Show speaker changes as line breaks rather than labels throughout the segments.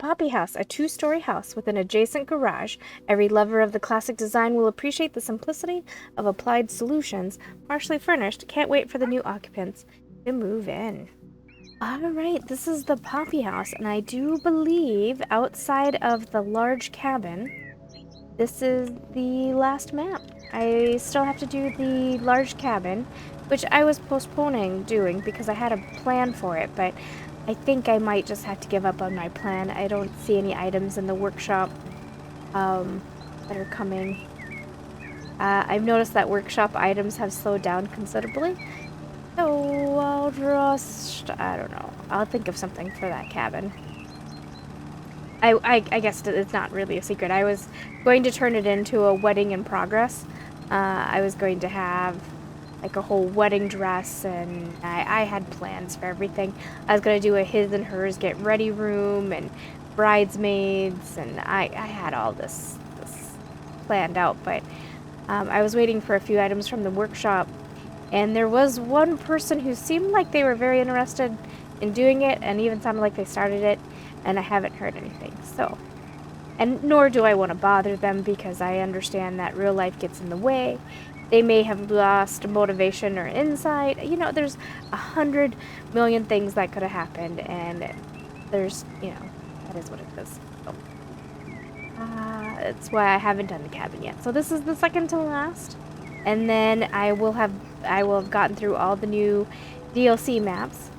Poppy House, a 2-story house with an adjacent garage. Every lover of the classic design will appreciate the simplicity of applied solutions. Partially furnished. Can't wait for the new occupants to move in. Alright, this is the Poppy House, and I do believe outside of the large cabin, this is the last map. I still have to do the large cabin, which I was postponing doing because I had a plan for it, but I think I might just have to give up on my plan. I don't see any items in the workshop that are coming. I've noticed that workshop items have slowed down considerably. So I'll just, I don't know. I'll think of something for that cabin. I guess it's not really a secret. I was going to turn it into a wedding in progress. I was going to have like a whole wedding dress, and I had plans for everything. I was going to do a his and hers get ready room and bridesmaids, and I had all this planned out, but I was waiting for a few items from the workshop. And there was one person who seemed like they were very interested in doing it, and even sounded like they started it, and I haven't heard anything. So, and nor do I want to bother them because I understand that real life gets in the way. They may have lost motivation or insight. You know, there's 100 million things that could have happened, and there's, you know, that is what it is. So, that's why I haven't done the cabin yet. So this is the second to last. And then I will have gotten through all the new DLC maps.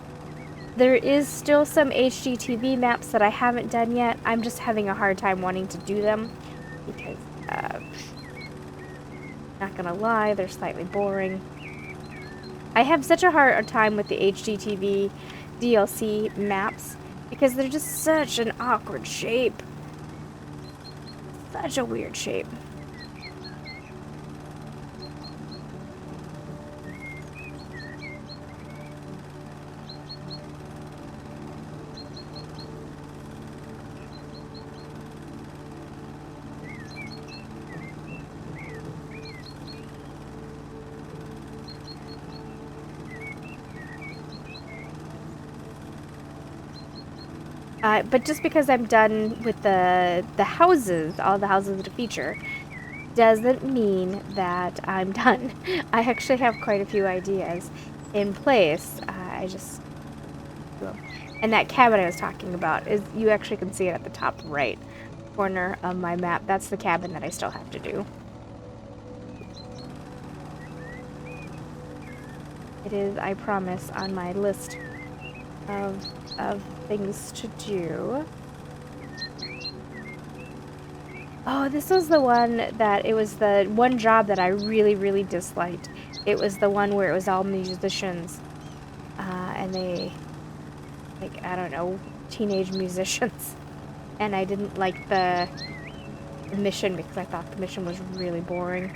There is still some HGTV maps that I haven't done yet. I'm just having a hard time wanting to do them because, not gonna lie, they're slightly boring. I have such a hard time with the HGTV DLC maps because they're just such an awkward shape. Such a weird shape. But just because I'm done with the houses, all the houses to feature, doesn't mean that I'm done. I actually have quite a few ideas in place. I just... And that cabin I was talking about, is you actually can see it at the top right corner of my map. That's the cabin that I still have to do. It is, I promise, on my list of things to do. Oh, this was the one that, it was the one job that I really, really disliked. It was the one where it was all musicians. And they, like, I don't know, teenage musicians. And I didn't like the mission because I thought the mission was really boring.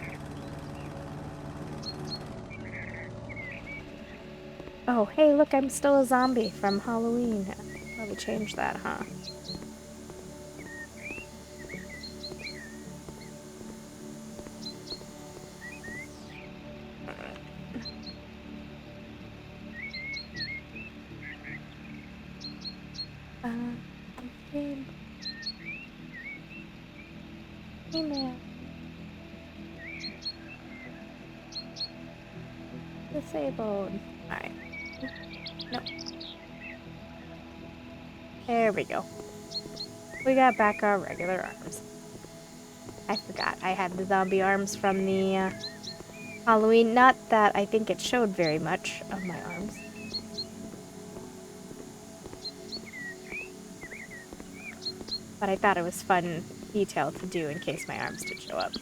Oh, hey, look, I'm still a zombie from Halloween. Probably change that, huh? Okay. Email. Disabled. Alright. No. There we go. We got back our regular arms. I forgot I had the zombie arms from the Halloween. Not that I think it showed very much of my arms. But I thought it was fun detail to do in case my arms did show up.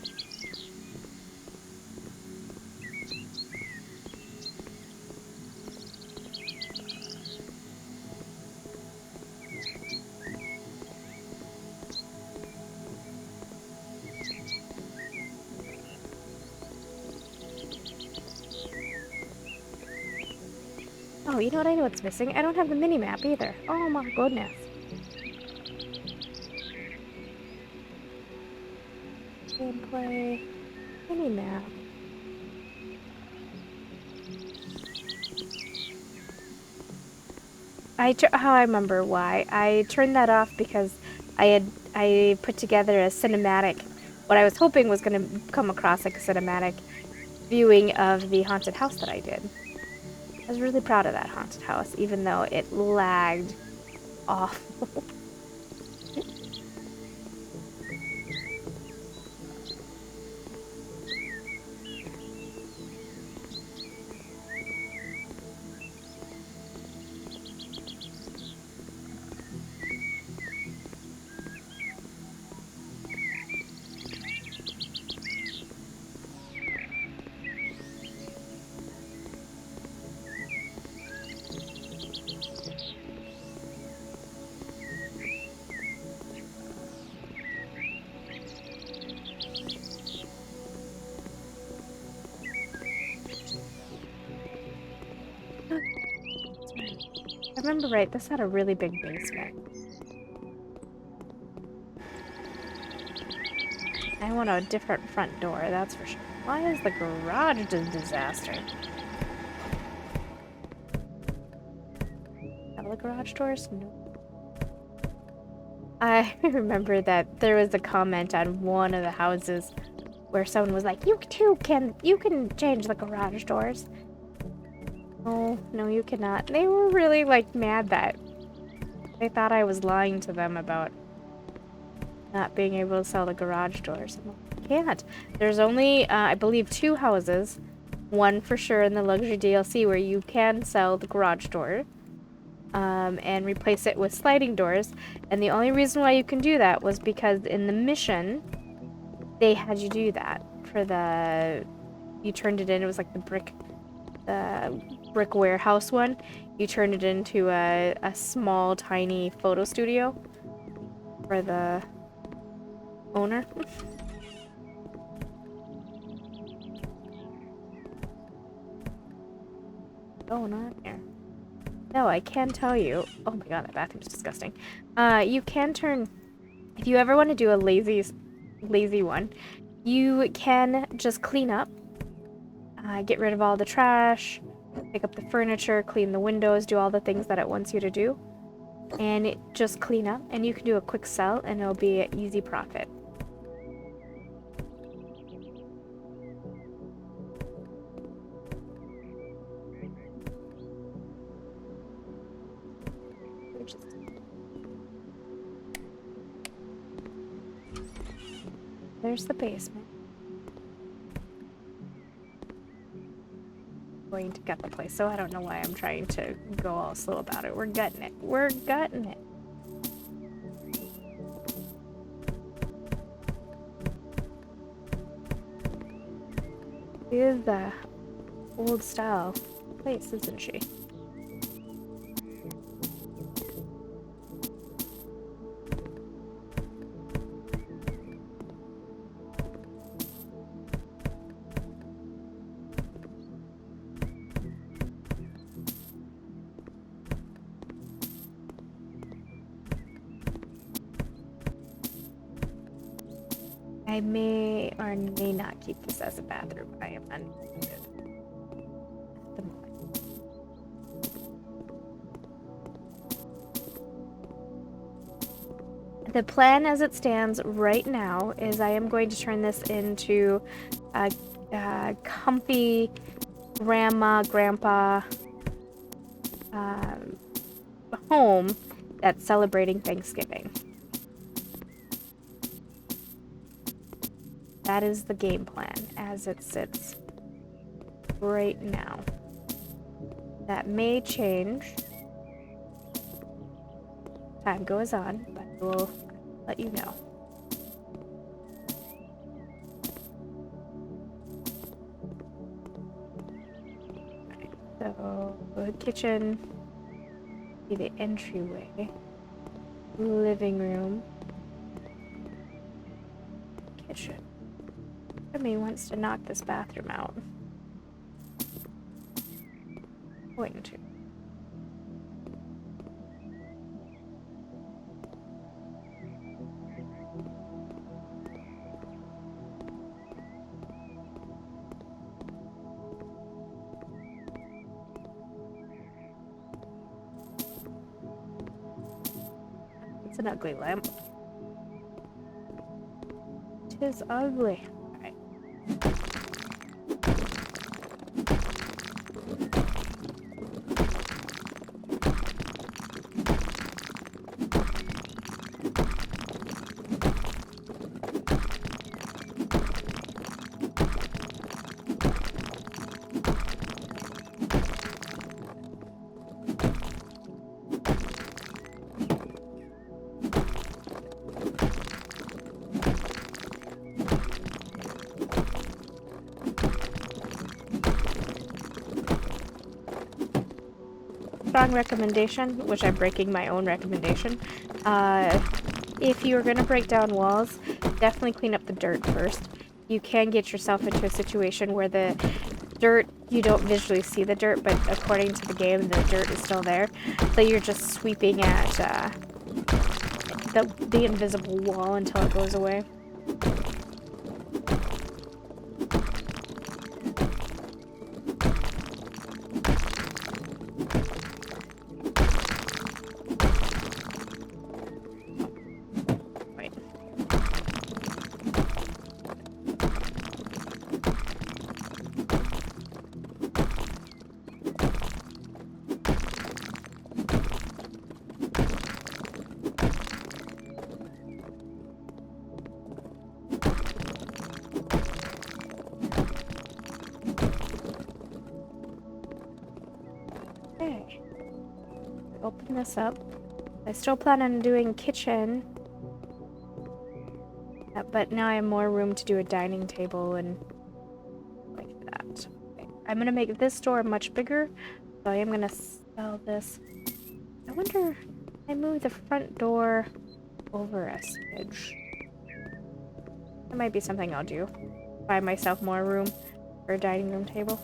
Oh, you know what? I know what's missing. I don't have the mini-map either. Oh my goodness. Gameplay. Mini-map. I remember why. I turned that off because I put together a cinematic, what I was hoping was going to come across like a cinematic viewing of the haunted house that I did. I was really proud of that haunted house, even though it lagged awful. I remember right, this had a really big basement. I want a different front door, that's for sure. Why is the garage a disaster? Have the garage doors? No. I remember that there was a comment on one of the houses where someone was like, you can change the garage doors. Oh, no, you cannot. They were really, like, mad that they thought I was lying to them about not being able to sell the garage doors. I'm like, I can't. There's only, I believe, 2 houses. One for sure in the luxury DLC where you can sell the garage door and replace it with sliding doors. And the only reason why you can do that was because in the mission, they had you do that for the... You turned it in. It was like the brick warehouse one. You turned it into a small, tiny photo studio for the owner. Going on here? No, I can tell you. Oh my god, that bathroom's disgusting. You can turn... If you ever want to do a lazy one, you can just clean up. Get rid of all the trash, pick up the furniture, clean the windows, do all the things that it wants you to do. And just clean up, and you can do a quick sell, and it'll be an easy profit. There's the basement. Going to gut the place, so I don't know why I'm trying to go all slow about it. We're gutting it. We're gutting it. She is the old style place, isn't she? I may or may not keep this as a bathroom. I am undecided at the moment. The plan as it stands right now is I am going to turn this into a comfy grandma, grandpa home that's celebrating Thanksgiving. That is the game plan as it sits right now. That may change. Time goes on, but I will let you know. Right, so the kitchen, be the entryway, living room, kitchen. Jimmy wants to knock this bathroom out. Going to. It's an ugly lamp. is ugly. Alright. Strong recommendation, which I'm breaking my own recommendation. If you're gonna break down walls, definitely clean up the dirt first. You can get yourself into a situation where the dirt, you don't visually see the dirt, but according to the game, the dirt is still there. So you're just sweeping at the invisible wall until it goes away. Okay. Open this up. I still plan on doing kitchen, but now I have more room to do a dining table and like that. Okay. I'm gonna make this door much bigger, so I am gonna sell this. I wonder if I move the front door over a smidge. That might be something I'll do. Buy myself more room for a dining room table.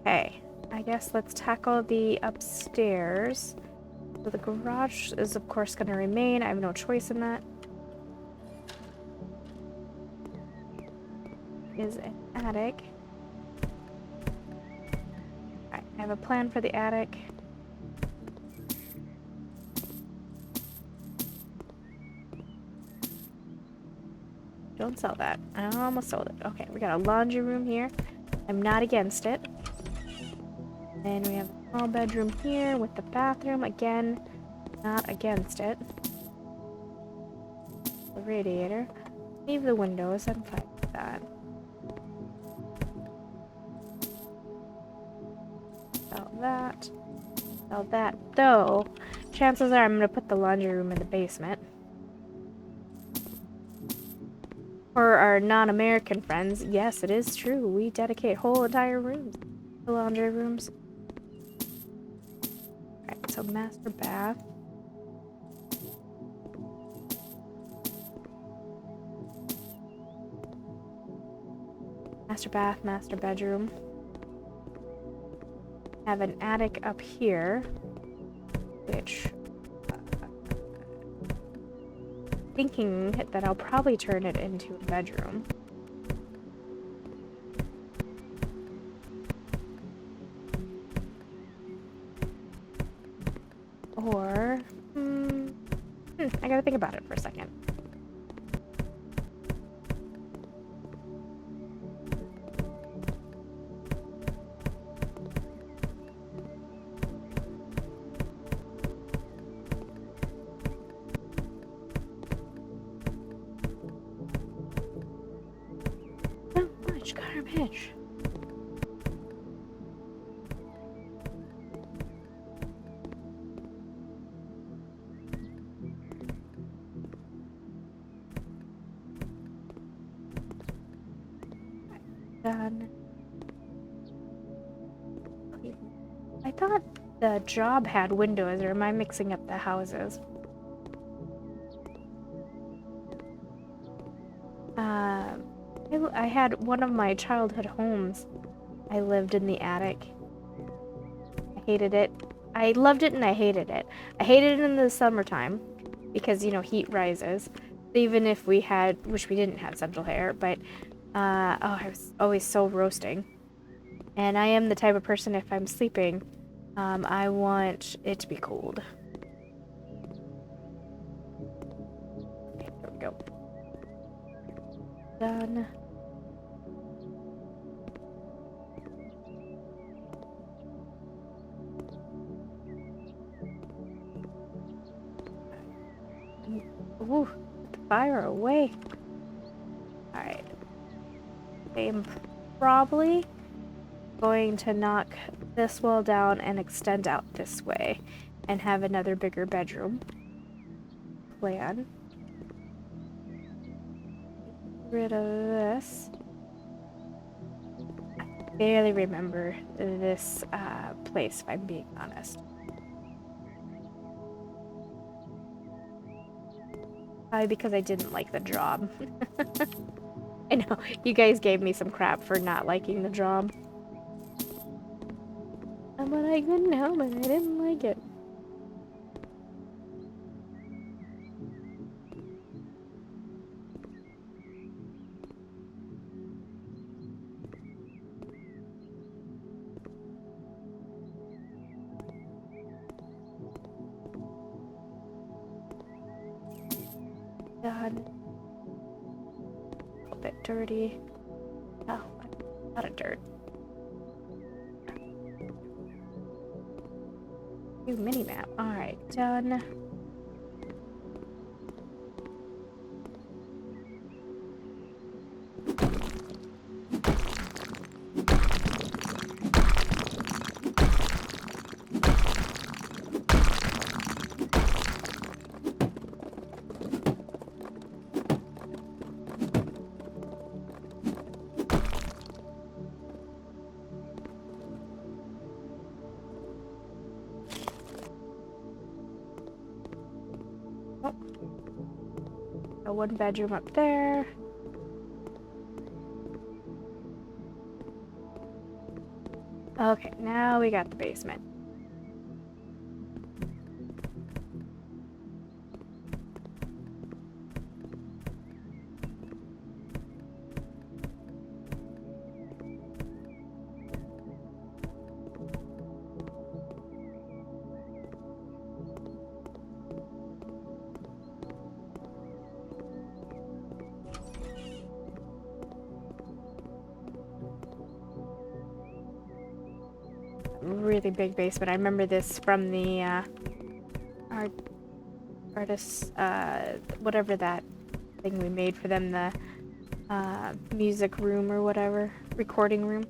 Okay, I guess let's tackle the upstairs. So the garage is of course going to remain. I have no choice in that. Is an attic. Alright, I have a plan for the attic. Don't sell that. I almost sold it. Okay, we got a laundry room here. I'm not against it. And we have a small bedroom here with the bathroom. Again, not against it. The radiator. Leave the windows. I'm fine with that. Sell that. Sell that. Though, chances are I'm going to put the laundry room in the basement. For our non-American friends, yes, it is true. We dedicate whole entire rooms to laundry rooms. Alright, so master bath. Master bath, master bedroom. Have an attic up here, which thinking that I'll probably turn it into a bedroom. Or, I gotta think about it for a second. So much garbage. Done. I thought the job had windows, or am I mixing up the houses? I had one of my childhood homes. I lived in the attic. I hated it. I loved it and I hated it. I hated it in the summertime because, you know, heat rises. Even if we had, which we didn't have central air, but I was always so roasting. And I am the type of person, if I'm sleeping, I want it to be cold. Okay, there we go. Done. Ooh, put the fire away. Alright. I'm probably going to knock this wall down and extend out this way and have another bigger bedroom. Plan. Get rid of this. I barely remember this place, if I'm being honest. Probably because I didn't like the job. I know, you guys gave me some crap for not liking the job. But I couldn't help it, I didn't like it. God. A little bit dirty. Oh, a lot of dirt. New mini-map. Alright, done. A one bedroom up there. Okay, now we got the basement. Really big basement. I remember this from the artists, whatever that thing we made for them, the music room or whatever, recording room,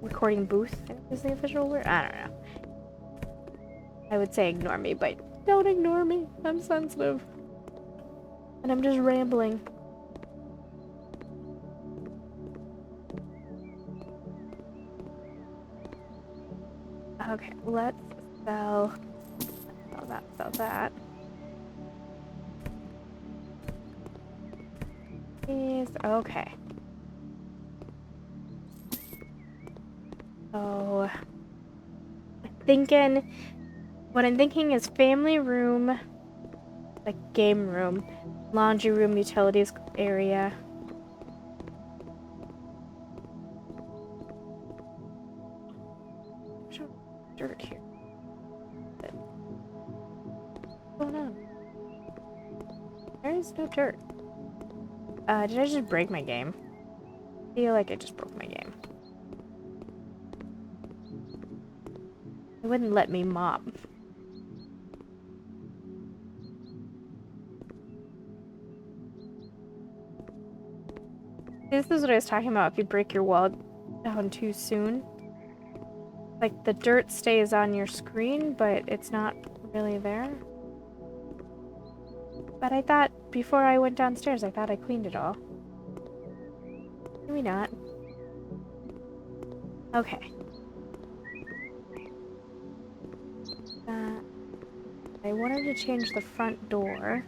recording booth is the official word. I don't know. I would say ignore me, but don't ignore me. I'm sensitive, and I'm just rambling. Okay, let's sell that, sell that. These, okay. So, what I'm thinking is family room, like game room, laundry room, utilities area. Dirt here. What's going on? There is no dirt. Did I just break my game? I feel like I just broke my game. It wouldn't let me mop. This is what I was talking about if you break your wall down too soon. Like, the dirt stays on your screen, but it's not really there. But I thought, before I went downstairs, I thought I cleaned it all. Maybe not. Okay. I wanted to change the front door.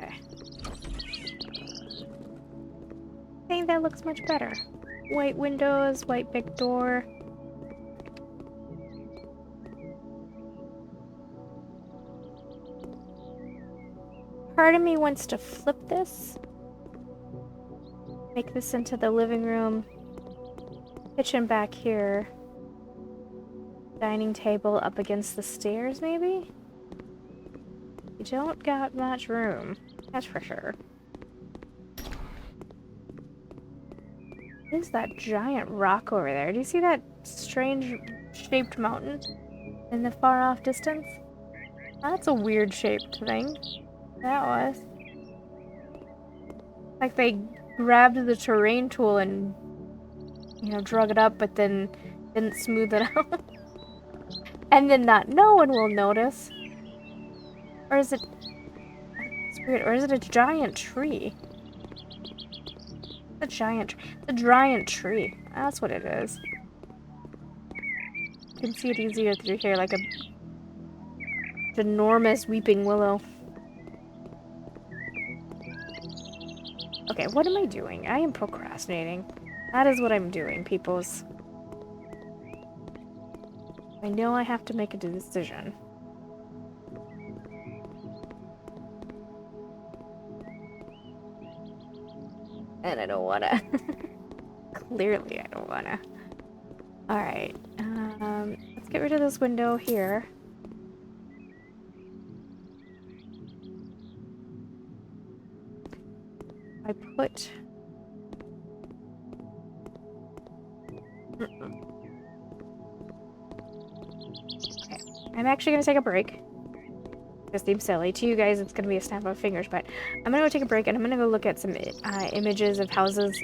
Okay. I think that looks much better. White windows, white big door. Part of me wants to flip this. Make this into the living room. Kitchen back here. Dining table up against the stairs, maybe? You don't got much room. That's for sure. What is that giant rock over there? Do you see that strange shaped mountain in the far off distance? That's a weird shaped thing. That was. Like they grabbed the terrain tool and, you know, drug it up, but then didn't smooth it out. And then no one will notice. Or is it... It's weird. Or is it a giant tree? It's a giant tree. That's what it is. You can see it easier through here, like a enormous weeping willow. Okay, what am I doing? I am procrastinating. That is what I'm doing, peoples. I know I have to make a decision. And I don't wanna. Clearly I don't wanna. Alright, let's get rid of this window here. I put... Okay. I'm actually gonna take a break. This seems silly. To you guys, it's gonna be a snap of fingers, but I'm gonna go take a break and I'm gonna go look at some images of houses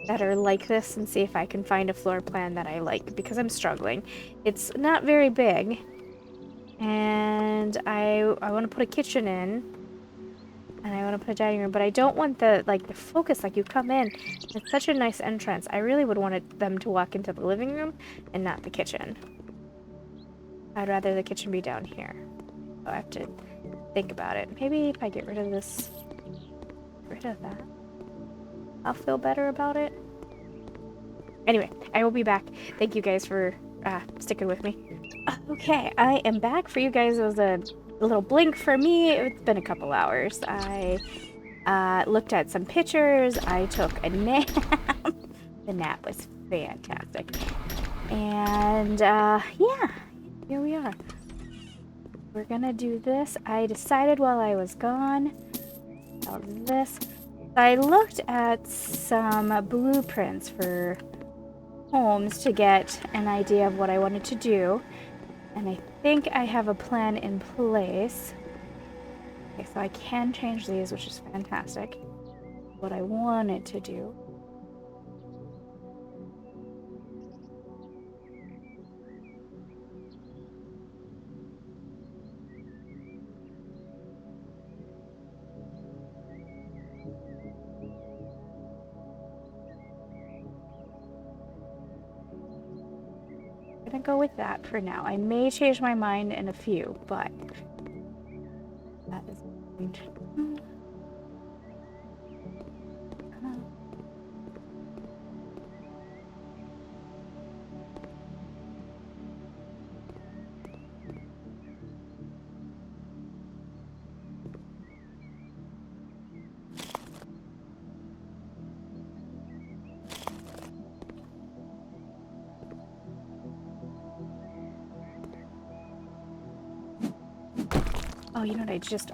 that are like this and see if I can find a floor plan that I like, because I'm struggling. It's not very big, and I want to put a kitchen in, and I want to put a dining room, but I don't want the focus, like you come in, it's such a nice entrance. I really would want them to walk into the living room and not the kitchen. I'd rather the kitchen be down here. So I have to think about it. Maybe if I get rid of this, get rid of that, I'll feel better about it. Anyway, I will be back. Thank you guys for sticking with me. Okay, I am back for you guys. It was a little blink for me. It's been a couple hours. I looked at some pictures. I took a nap. The nap was fantastic. And yeah, here we are. We're gonna do this. I decided while I was gone about this. I looked at some blueprints for homes to get an idea of what I wanted to do, and I think I have a plan in place. Okay, so I can change these, which is fantastic. What I wanted to do. I'm gonna go with that for now. I may change my mind in a few, but that is going to... Oh, you know what I just...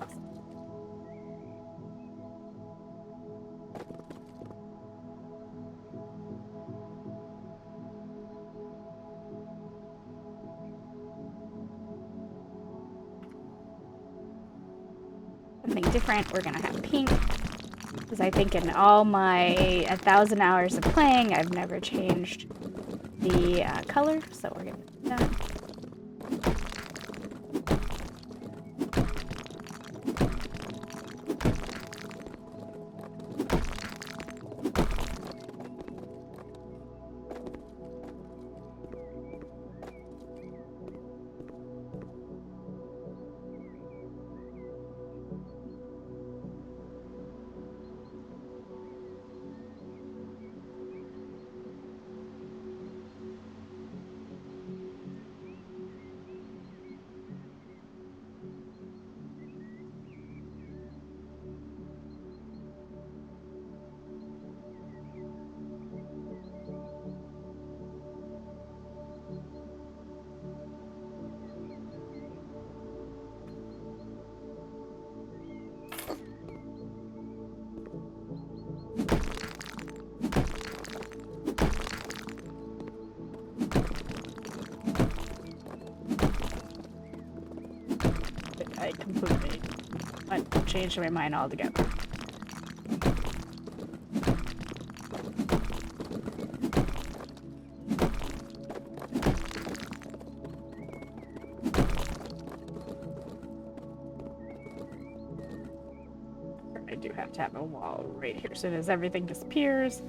Something different. We're gonna have pink. Because I think in all my 1,000 hours of playing, I've never changed the color. So we're gonna do that. changed my mind altogether. I do have to have a wall right here so as everything disappears.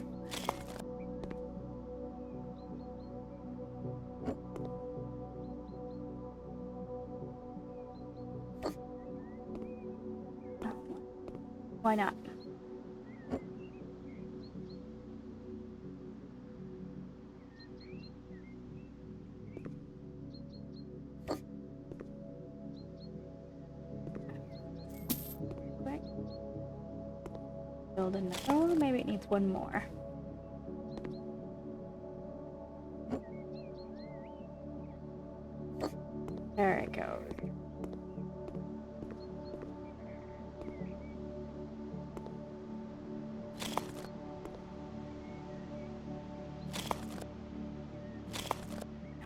Why not? Quick. Build another. Oh, maybe it needs one more. There it goes.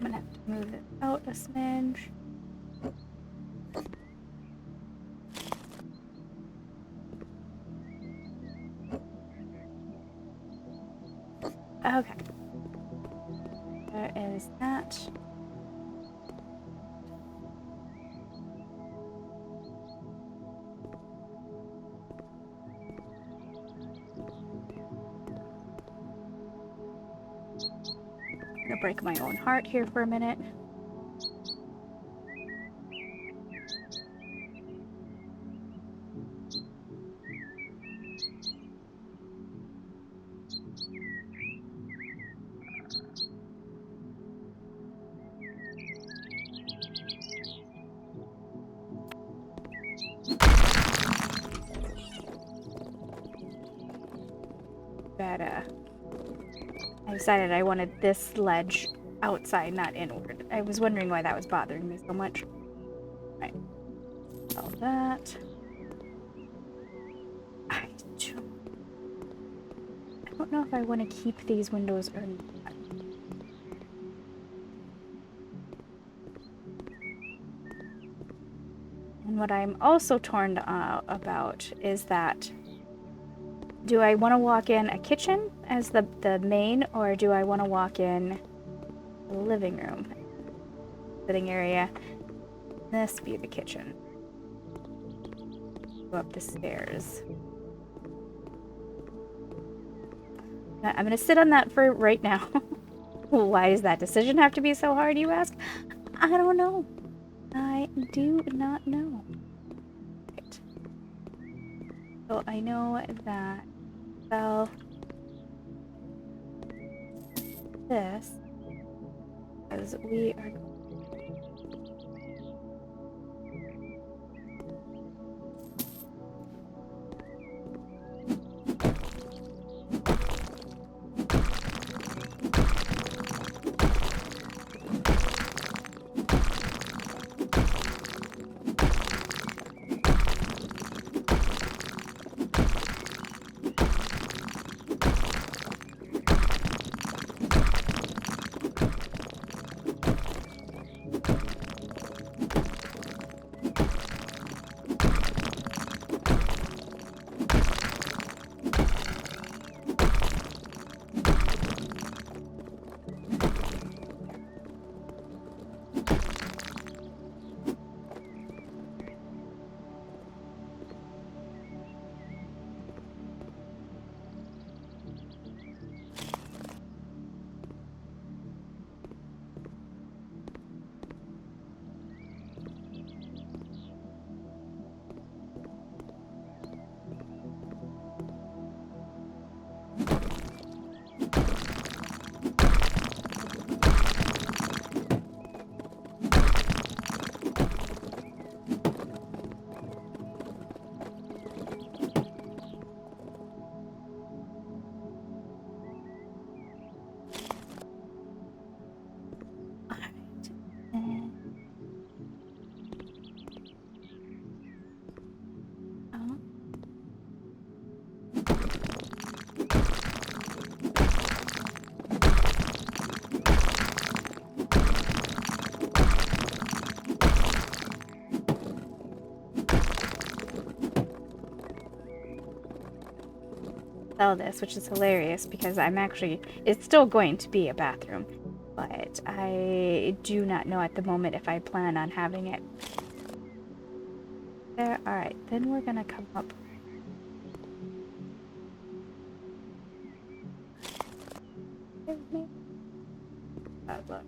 I'm gonna have to move it out a smidge. Okay. There is that. I'm gonna break my own heart here for a minute. That I decided I wanted this ledge outside, not inward. I was wondering why that was bothering me so much. Right. All that. I don't know if I want to keep these windows or not. And what I'm also torn about is that, do I want to walk in a kitchen as the main, or do I want to walk in the living room, sitting area? This be the kitchen. Go up the stairs. I'm gonna sit on that for right now. Why does that decision have to be so hard, you ask? I don't know. I do not know. Right. So I know that, well, this, because we are sell this, which is hilarious because it's still going to be a bathroom, but I do not know at the moment if I plan on having it there. Alright, then we're gonna come up. Look.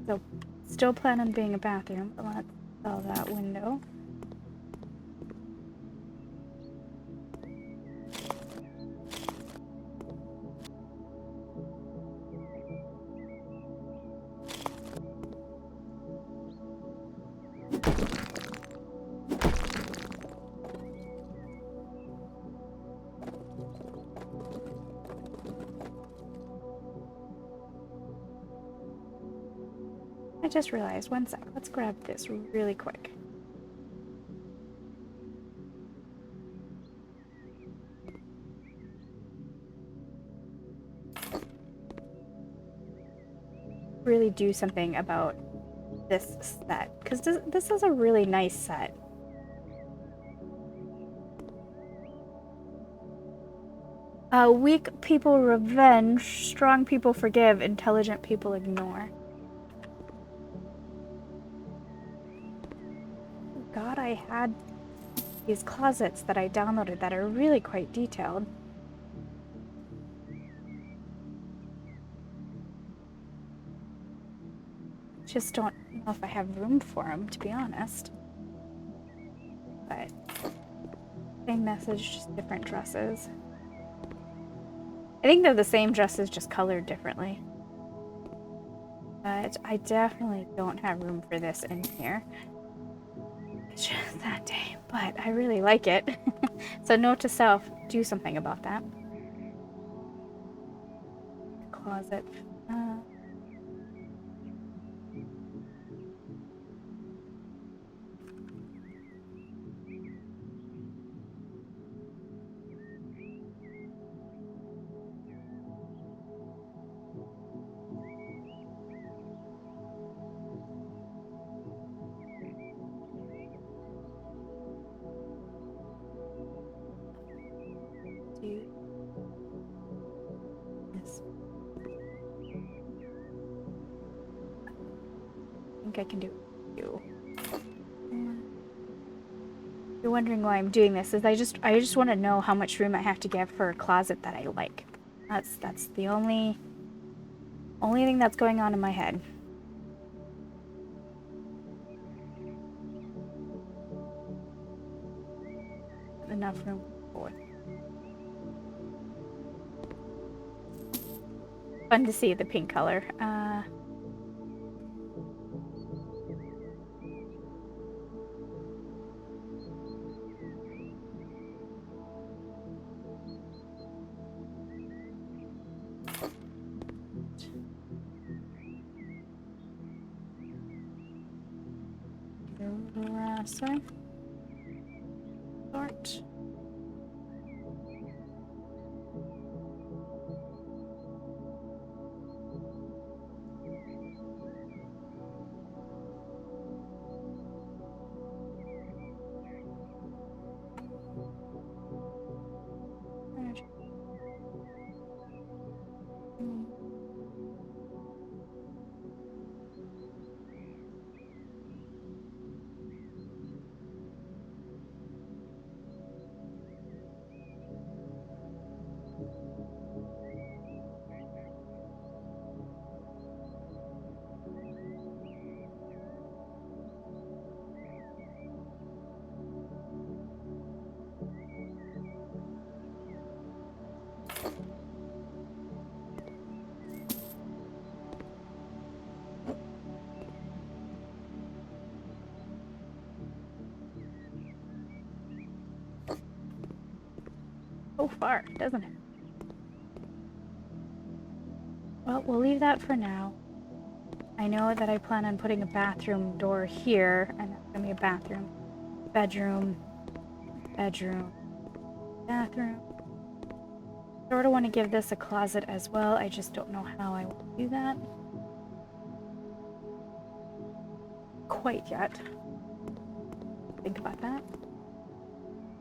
So, still plan on being a bathroom, but let's sell that window. I just realized, one sec, let's grab this really quick. Really do something about this set, because this is a really nice set. Weak people revenge, strong people forgive, intelligent people ignore. God, I had these closets that I downloaded that are really quite detailed. Just don't know if I have room for them, to be honest. But same message, just different dresses. I think they're the same dresses, just colored differently. But I definitely don't have room for this in here. It's just that day, but I really like it. So note to self, do something about that. Closet. Do this. I think I can do you. You're wondering why I'm doing this, is I just want to know how much room I have to give for a closet that I like. That's the only thing that's going on in my head. Enough room for. Fun to see the pink color. Sort. So far, doesn't it?
Well, we'll leave that for now. I know that I plan on putting a bathroom door here, and that's gonna be a bathroom, bedroom, bedroom, bathroom. Sort of want to give this a closet as well. I just don't know how I want to do that quite yet. Think about that.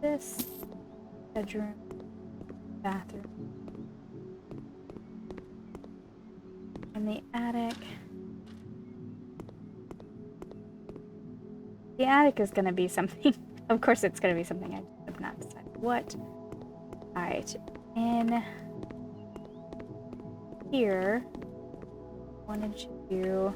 This bedroom, bathroom, and the attic. The attic is going to be something. Of course, it's going to be something I have not decided what. All right, in here, I wanted to do.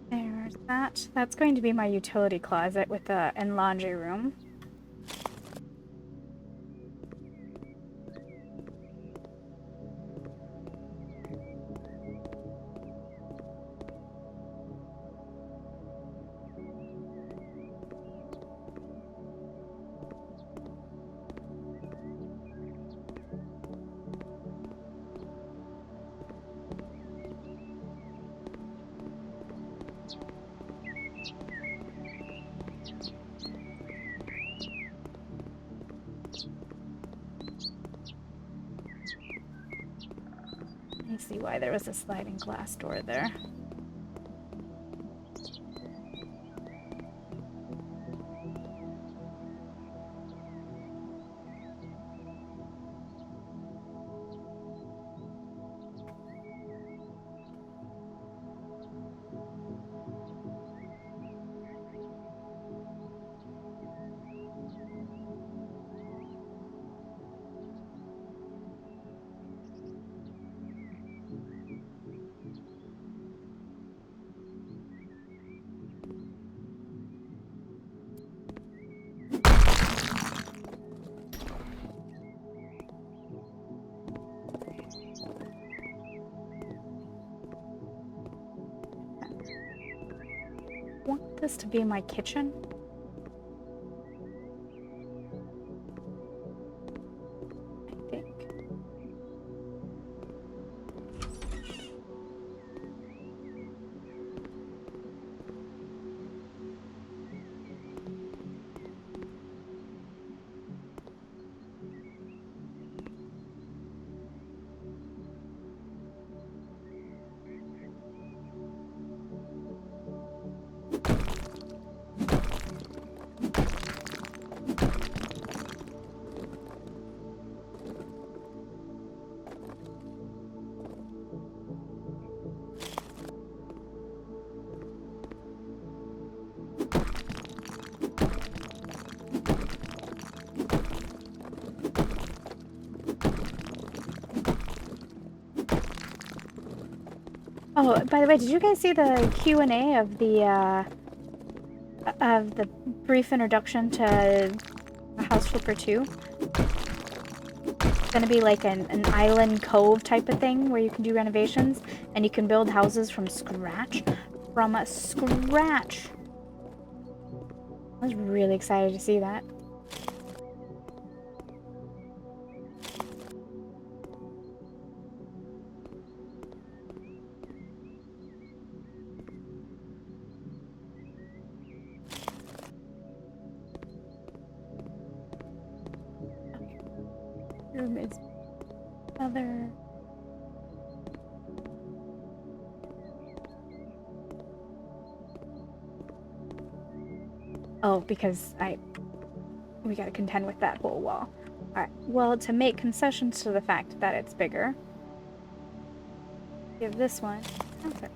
There's that. That's going to be my utility closet with and laundry room. I see why there was a sliding glass door there. I want this to be my kitchen. I think. Oh, by the way, did you guys see the Q&A of the brief introduction to House Flipper 2? It's gonna be like an island cove type of thing where you can do renovations and you can build houses from scratch. From scratch.
I was really excited to see that. Okay. Room is other. Oh, because we gotta contend with that whole wall. Alright, well, to make concessions to the fact that it's bigger, give this one. Okay.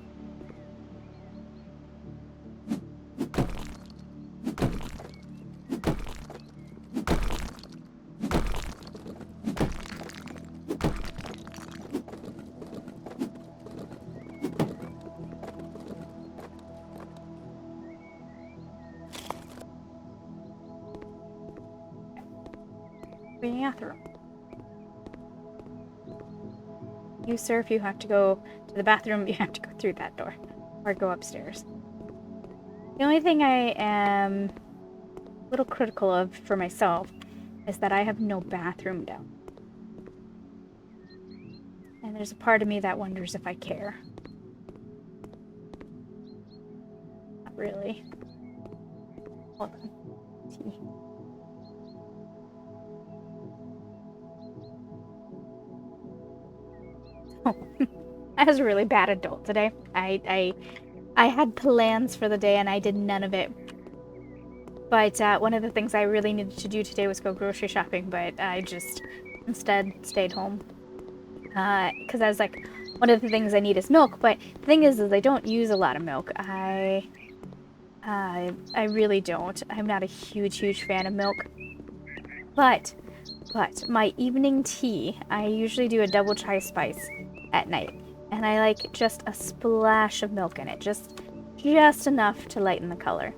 Bathroom. You, sir, if you have to go to the bathroom, you have to go through that door. Or go upstairs. The only thing I am a little critical of for myself is that I have no bathroom down. And there's a part of me that wonders if I care. Not really. Hold on. See. I was a really bad adult today. I had plans for the day and I did none of it. But one of the things I really needed to do today was go grocery shopping, but I just instead stayed home. Because I was like, one of the things I need is milk, but the thing is I don't use a lot of milk. I really don't. I'm not a huge fan of milk. But my evening tea, I usually do a double chai spice at night. And I like just a splash of milk in it. Just enough to lighten the color.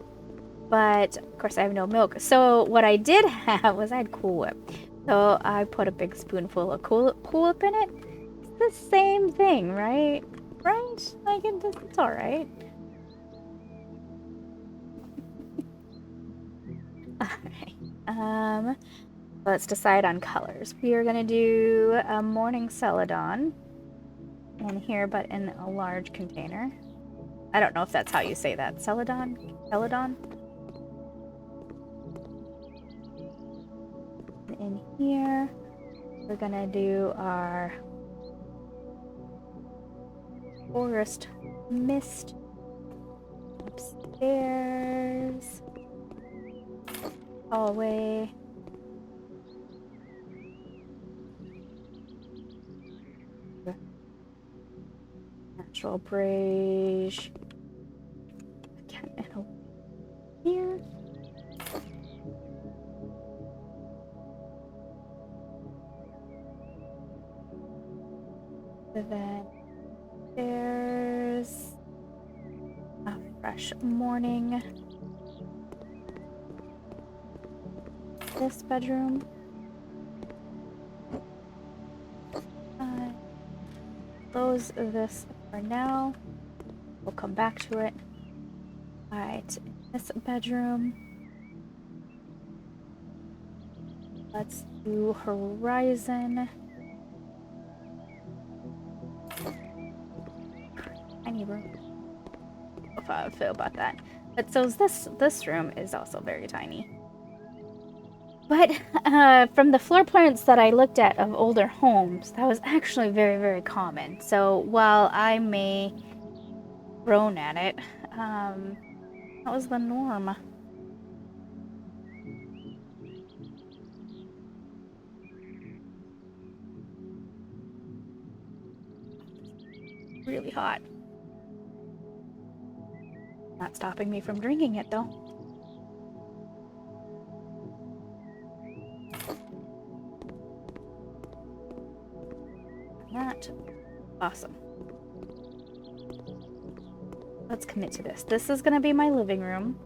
But, of course, I have no milk. So what I did have was I had Cool Whip. So I put a big spoonful of Cool Whip in it. It's the same thing, right? Right? Like, it's alright. Alright. Let's decide on colors. We are going to do a morning celadon in here, but in a large container. I don't know if that's how you say that. Celadon? Celadon? In here, we're going to do our forest mist upstairs. Hallway. Natural beige. Again, and here. And then there's a fresh morning. This bedroom. Close this for now. We'll come back to it. Alright, this bedroom. Let's do horizon. Tiny room. I don't know how I feel about that. But so this room is also very tiny. But from the floor plans that I looked at of older homes, that was actually very common. So while I may groan at it, that was the norm. Really hot. Not stopping me from drinking it though. That. Awesome. Let's commit to this. This is gonna be my living room.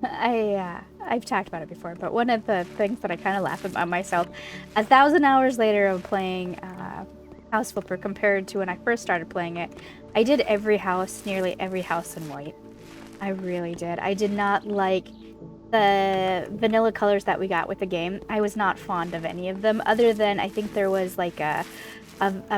I've talked about it before, but one of the things that I kind of laugh about myself, 1,000 hours later of playing House Flipper compared to when I first started playing it, I did nearly every house in white. I really did. I did not like the vanilla colors that we got with the game. I was not fond of any of them, other than I think there was like a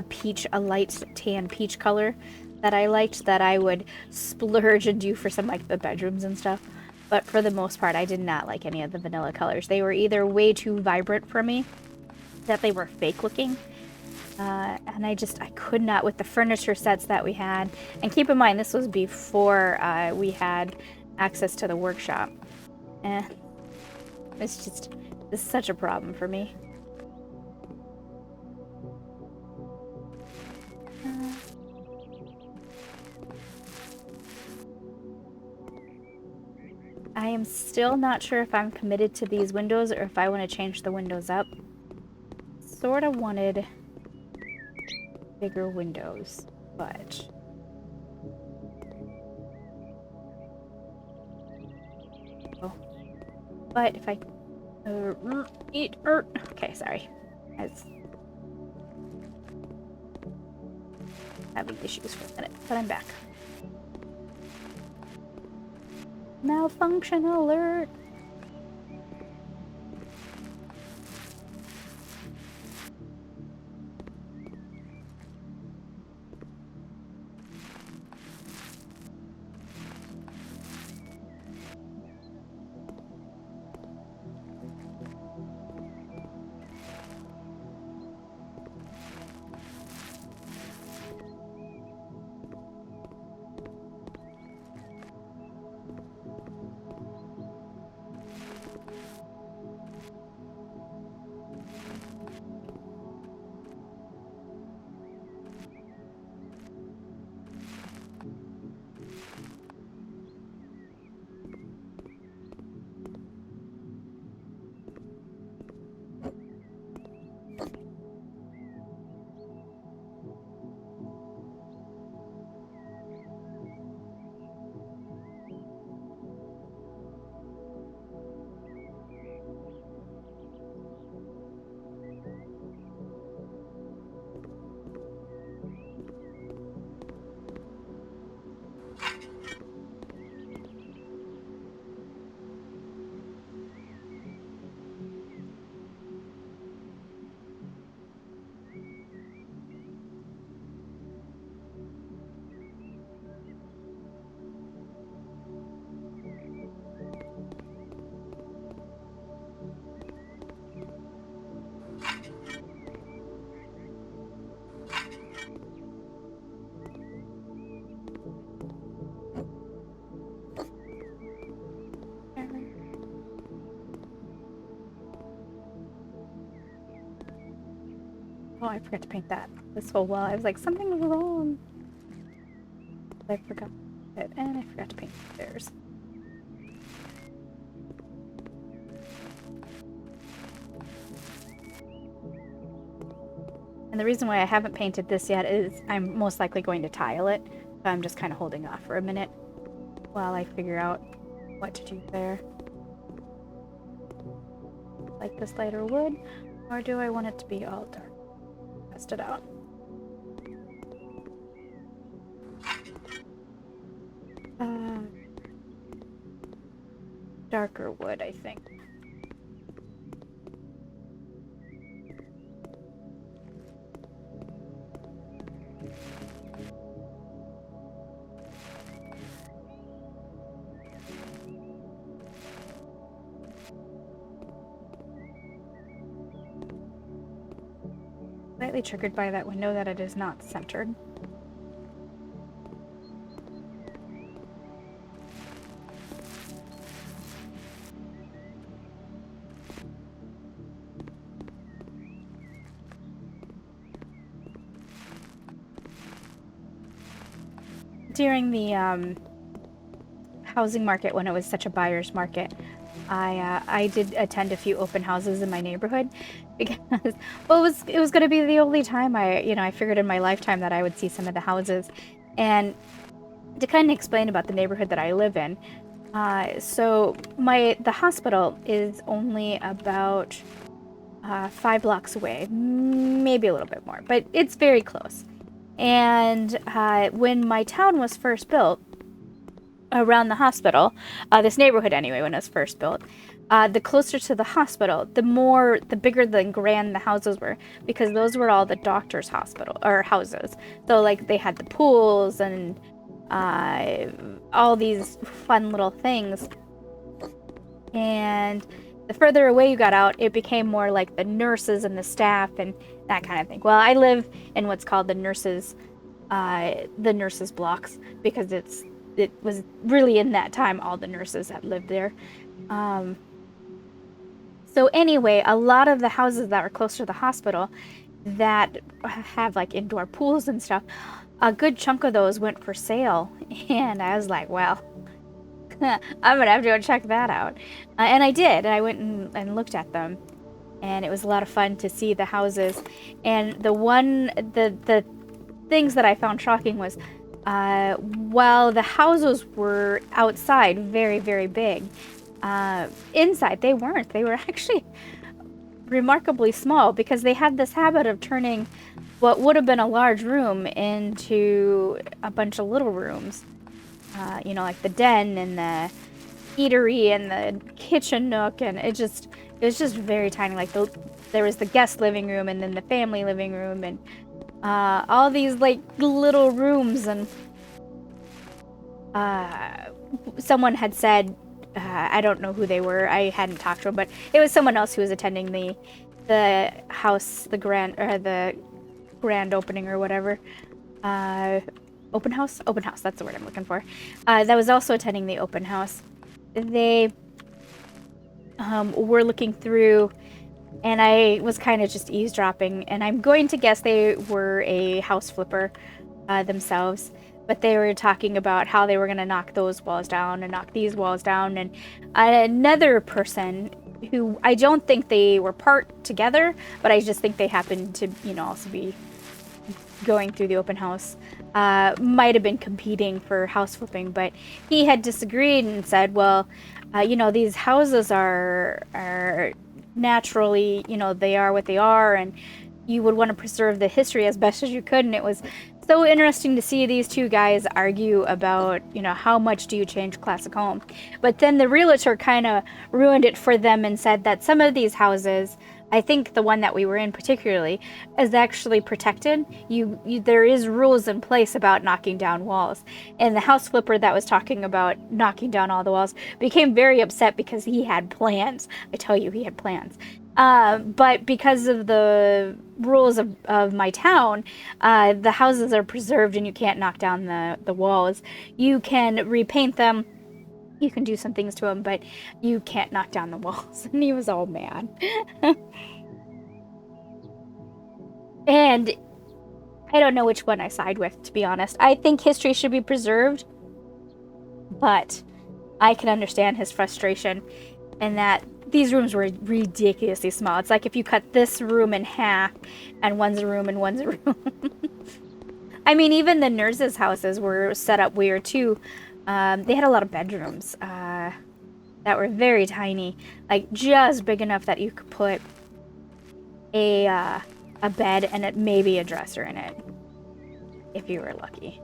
peach, a light tan peach color that I liked that I would splurge and do for some like the bedrooms and stuff. But for the most part, I did not like any of the vanilla colors. They were either way too vibrant for me, that they were fake looking, and I could not with the furniture sets that we had. And keep in mind, this was before we had access to the workshop. Eh, this is such a problem for me. I am still not sure if I'm committed to these windows or if I want to change the windows up. Sort of wanted bigger windows, but... Oh. But if I... Okay, sorry. I was having issues for a minute, but I'm back. Malfunction alert! Oh, I forgot to paint that this whole wall. I was like, something's wrong. I forgot it, and I forgot to paint the stairs. And the reason why I haven't painted this yet is I'm most likely going to tile it. So I'm just kind of holding off for a minute while I figure out what to do there. Like this lighter wood, or do I want it to be all dark? Test it out. Darker wood, I think. Slightly triggered by that window that it is not centered. During the housing market, when it was such a buyer's market, I did attend a few open houses in my neighborhood because, well, it was going to be the only time I figured in my lifetime that I would see some of the houses. And to kind of explain about the neighborhood that I live in,
So the hospital is only about 5 blocks away, maybe a little bit more, but it's very close. And when my town was first built, around the hospital, this neighborhood anyway, when it was first built, the closer to the hospital, the bigger the grand the houses were, because those were all the doctors' hospital or houses. So like they had the pools and uh, all these fun little things. And the further away you got out, it became more like the nurses and the staff and that kind of thing. Well, I live in what's called the nurses blocks, because it was really in that time all the nurses that lived there. Um, so anyway, a lot of the houses that were close to the hospital that have like indoor pools and stuff, a good chunk of those went for sale, and I was like, well, I'm gonna have to go check that out. And I did. And I went and looked at them, and it was a lot of fun to see the houses. And the things that I found shocking was, while the houses were outside very, very big, inside they weren't. They were actually remarkably small, because they had this habit of turning what would have been a large room into a bunch of little rooms. Like the den and the eatery and the kitchen nook, and it was just very tiny. Like there was the guest living room, and then the family living room, and all these like little rooms. And someone had said, I don't know who they were. I hadn't talked to them, but it was someone else who was attending the house, the grand opening or whatever. Open house? Open house, that's the word I'm looking for. That was also attending the open house. They were looking through, and I was kind of just eavesdropping, and I'm going to guess they were a house flipper themselves, but they were talking about how they were going to knock those walls down and knock these walls down. And another person who, I don't think they were part together, but I just think they happened to, also be going through the open house, might have been competing for house flipping, but he had disagreed and said, well, these houses are naturally, they are what they are, and you would want to preserve the history as best as you could. And it was so interesting to see these two guys argue about, how much do you change classic home. But then the realtor kind of ruined it for them and said that some of these houses, I think the one that we were in particularly, is actually protected. There is rules in place about knocking down walls. And the house flipper that was talking about knocking down all the walls became very upset because he had plans. I tell you, he had plans. But because of the rules of my town, the houses are preserved and you can't knock down the walls. You can repaint them. You can do some things to them, but you can't knock down the walls. And he was all mad. And I don't know which one I side with, to be honest. I think history should be preserved, but I can understand his frustration in that these rooms were ridiculously small. It's like if you cut this room in half, and one's a room and one's a room. I mean, even the nurses' houses were set up weird too. They had a lot of bedrooms that were very tiny, like just big enough that you could put a bed and maybe a dresser in it, if you were lucky.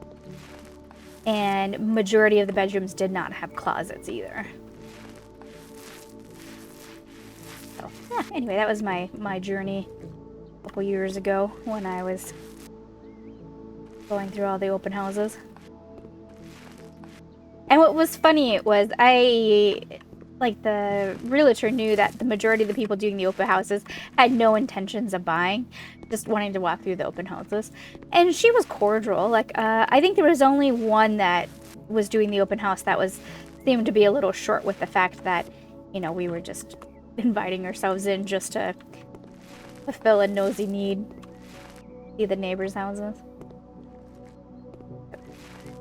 And majority of the bedrooms did not have closets either. So, yeah, anyway, that was my journey a couple years ago when I was going through all the open houses. And what was funny was the realtor knew that the majority of the people doing the open houses had no intentions of buying, just wanting to walk through the open houses. And she was cordial. Like, I think there was only one that was doing the open house that seemed to be a little short with the fact that, we were just inviting ourselves in just to fulfill a nosy need, see the neighbors' houses.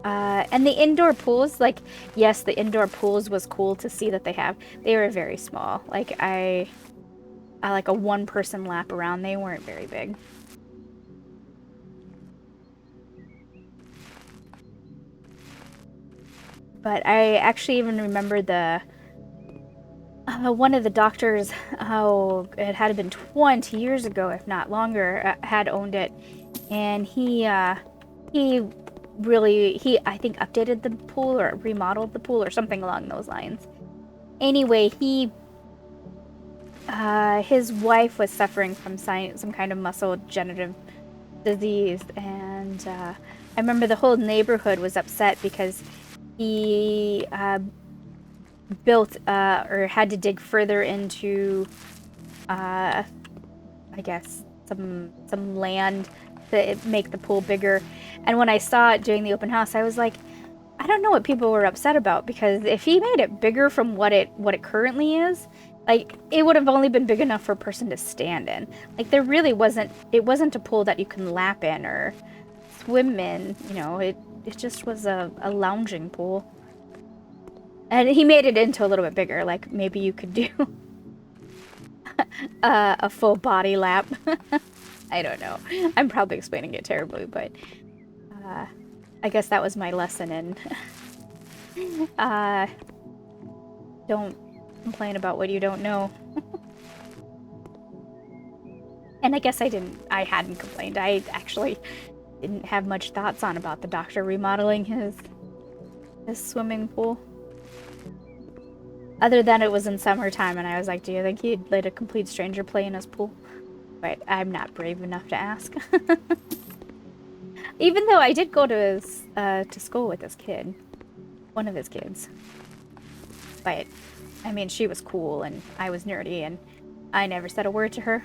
And the indoor pools, yes, the indoor pools was cool to see that they were very small. Like I like a one-person lap around, they weren't very big.
But I actually even remember one of the doctors, it had been 20 years ago, if not longer, had owned it, and he I think updated the pool or remodeled the pool or something along those lines. Anyway, his wife was suffering from some kind of muscle degenerative disease, and I remember the whole neighborhood was upset because he built or had to dig further into, I guess, some land to make the pool bigger. And when I saw it during the open house, I was like, I don't know what people were upset about, because if he made it bigger from what it currently is, like, it would have only been big enough for a person to stand in. Like, there really wasn't a pool that you can lap in or swim in, you know. It just was a lounging pool. And he made it into a little bit bigger, like maybe you could do a full body lap. I don't know. I'm probably explaining it terribly, but I guess that was my lesson in don't complain about what you don't know. And I guess I hadn't complained. I actually didn't have much thoughts on about the doctor remodeling his swimming pool. Other than it was in summertime, and I was like, do you think he'd let a complete stranger play in his pool? But I'm not brave enough to ask. Even though I did go to school with this kid. One of his kids. But, I mean, she was cool, and I was nerdy, and I never said a word to her.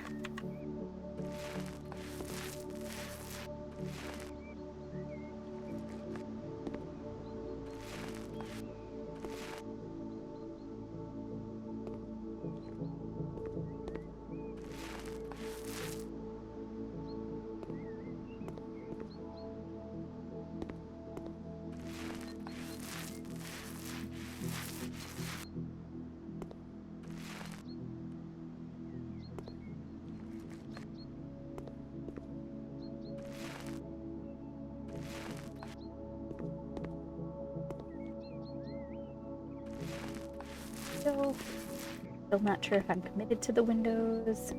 Still not sure if I'm committed to the windows.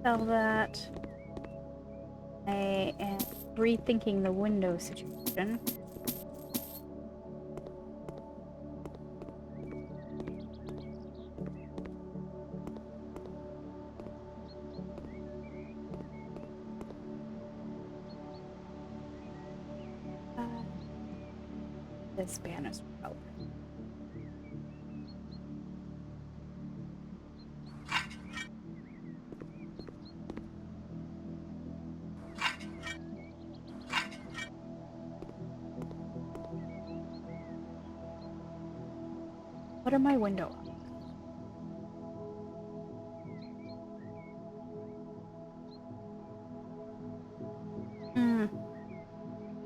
Sell that. I am rethinking the window situation. This Spanish color. What are my window options?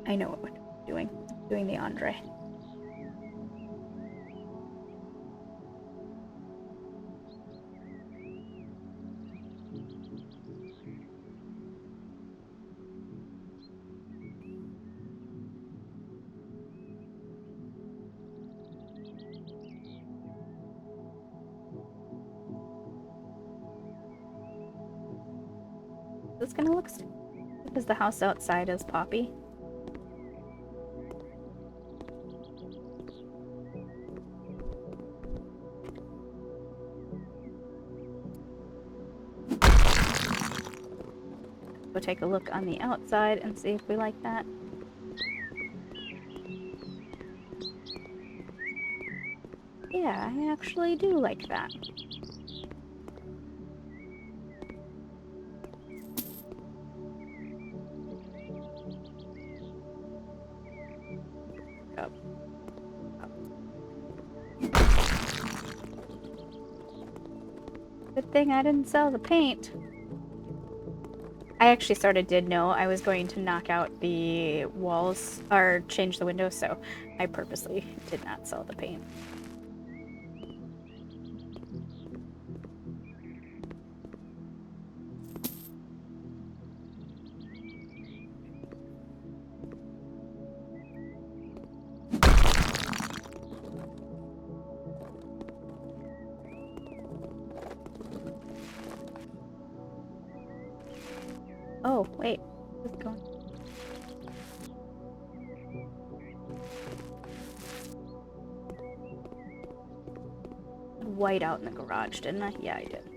I know what I'm doing. I'm doing the Andre. This gonna look stupid because the house outside is poppy. We'll take a look on the outside and see if we like that. Yeah, I actually do like that. Good thing I didn't sell the paint.
I actually sort of did know I was going to knock out the walls or change the windows, so I purposely did not sell the paint. Oh, wait. What's going on? White out in the garage, didn't I? Yeah, I did.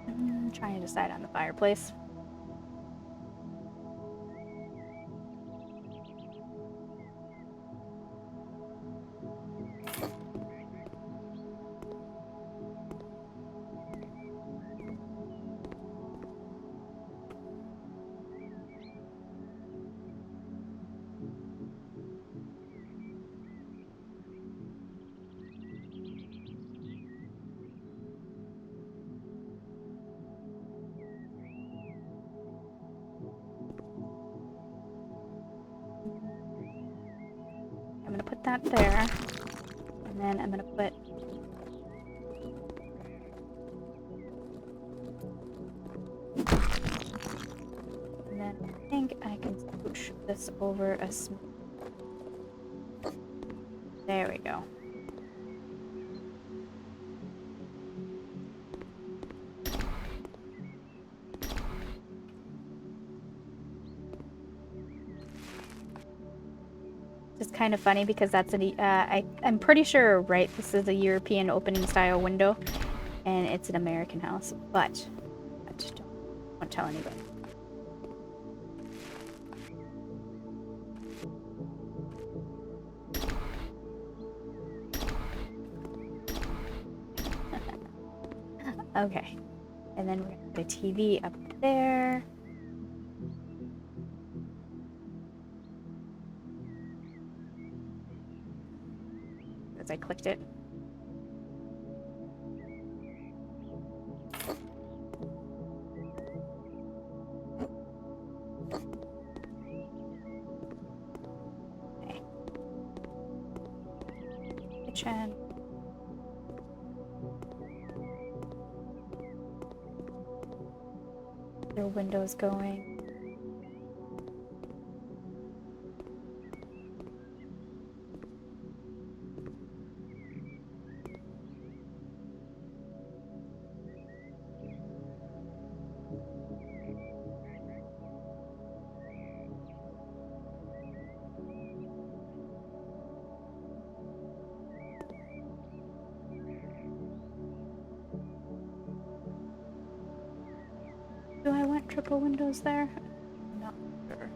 I'm trying to decide on the fireplace. I'm gonna put that there, and then I'm gonna put and then I think I can push this over a smooth. There we go. It's kind of funny because that's I'm pretty sure, right, this is a European opening style window, and it's an American house, but I just don't tell anybody. Okay, and then we're gonna put a TV up there. As I clicked it. Okay. Kitchen. There are windows going. Do I want triple windows there? I'm not sure.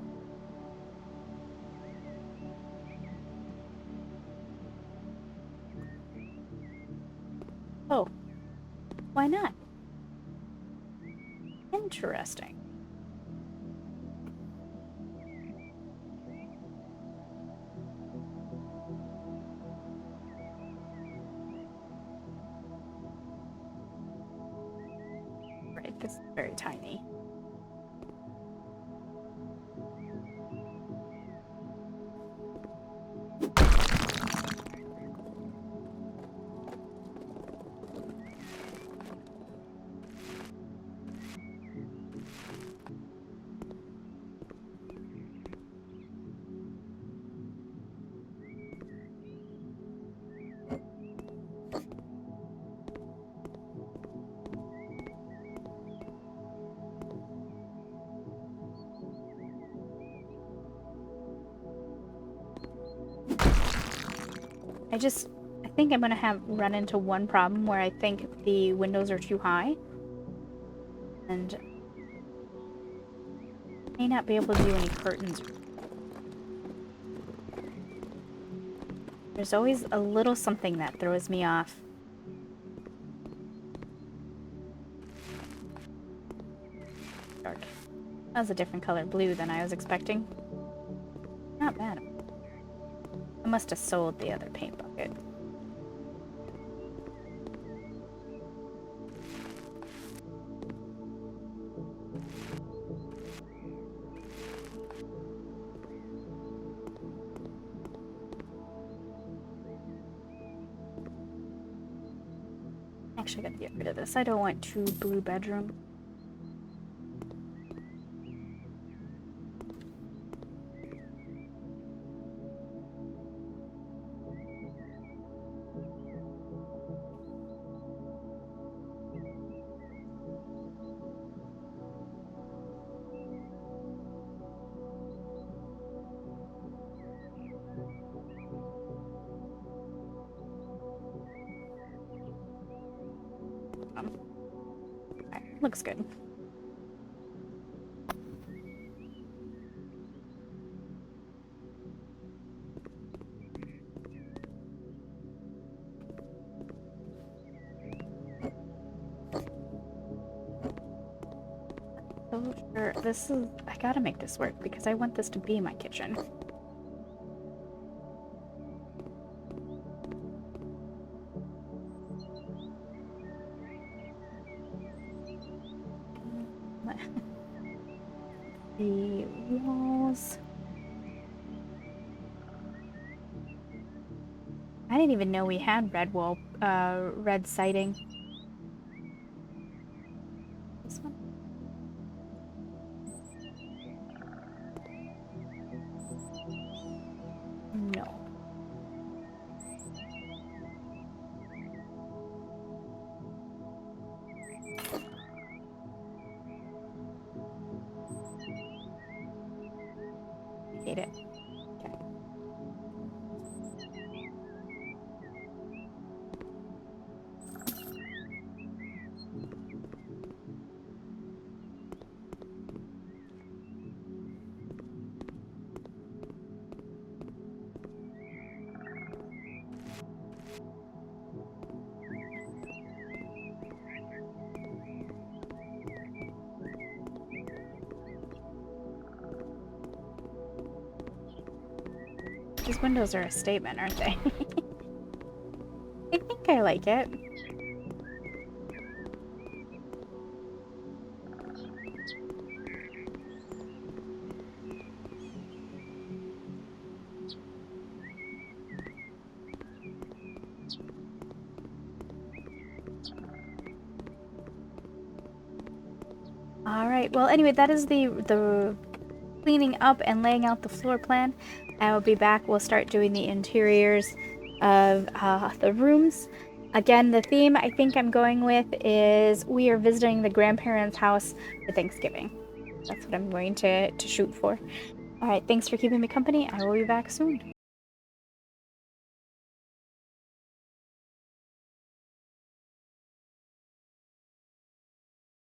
Oh, why not? Interesting. Right, this is very tiny.
I think I'm gonna run into one problem where I think the windows are too high. And I may not be able to do any curtains. There's always a little something that throws me off. Dark. That was a different color blue than I was expecting. Not bad. I must have sold the other paint bucket. Actually, I gotta get rid of this. I don't want 2 blue bedrooms. Alright, looks good. So sure, I gotta make this work because I want this to be my kitchen. The walls. I didn't even know we had red siding. This one? No. Hate it. Okay. These windows are a statement, aren't they? I think I like it. Alright, well anyway, that is the cleaning up and laying out the floor plan. I will be back. We'll start doing the interiors of the rooms. Again, the theme I think I'm going with is we are visiting the grandparents' house for Thanksgiving. That's what I'm going to shoot for. Alright, thanks for keeping me company. I will be back soon.